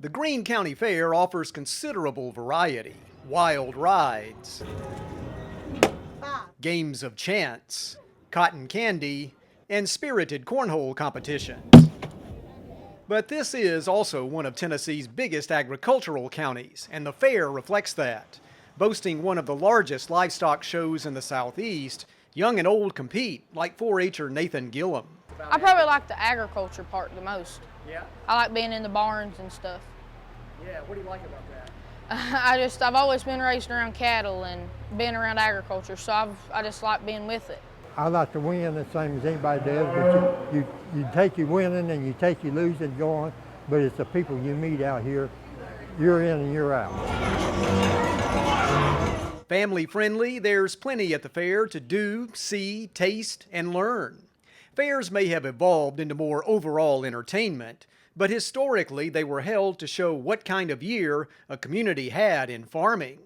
The Greene County Fair offers considerable variety: wild rides, games of chance, cotton candy, and spirited cornhole competitions. But this is also one of Tennessee's biggest agricultural counties, and the fair reflects that. Boasting one of the largest livestock shows in the Southeast, young and old compete, like 4-H'er Nathan Gilliam. I probably like the agriculture part the most. Yeah? I like being in the barns and stuff. Yeah, what do you like about that? I've always been raised around cattle and been around agriculture, so I just like being with it. I like to win the same as anybody does, but you take your winning and you take your losing and go on, but it's the people you meet out here, you're in and you're out. Family friendly, there's plenty at the fair to do, see, taste, and learn. Fairs may have evolved into more overall entertainment, but historically they were held to show what kind of year a community had in farming.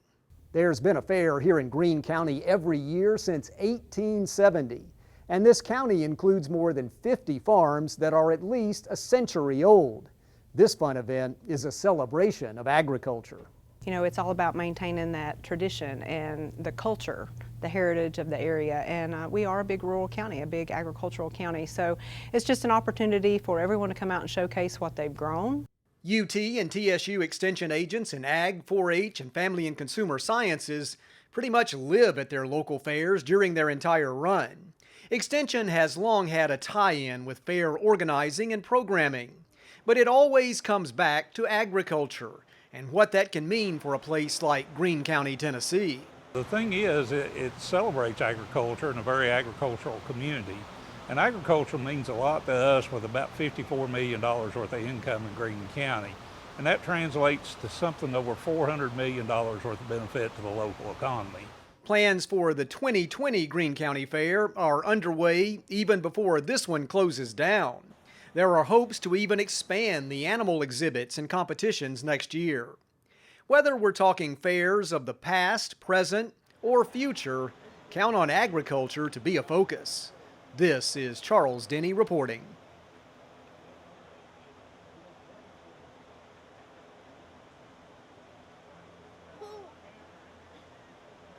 There's been a fair here in Greene County every year since 1870, and this county includes more than 50 farms that are at least a century old. This fun event is a celebration of agriculture. You know, it's all about maintaining that tradition and the culture, the heritage of the area, and we are a big rural county, a big agricultural county, so it's just an opportunity for everyone to come out and showcase what they've grown. UT and TSU Extension agents in Ag, 4-H, and Family and Consumer Sciences pretty much live at their local fairs during their entire run. Extension has long had a tie-in with fair organizing and programming, but it always comes back to agriculture and what that can mean for a place like Greene County, Tennessee. The thing is, it celebrates agriculture in a very agricultural community. And agriculture means a lot to us with about $54 million worth of income in Greene County. And that translates to something over $400 million worth of benefit to the local economy. Plans for the 2020 Greene County Fair are underway even before this one closes down. There are hopes to even expand the animal exhibits and competitions next year. Whether we're talking fairs of the past, present, or future, count on agriculture to be a focus. This is Charles Denney reporting.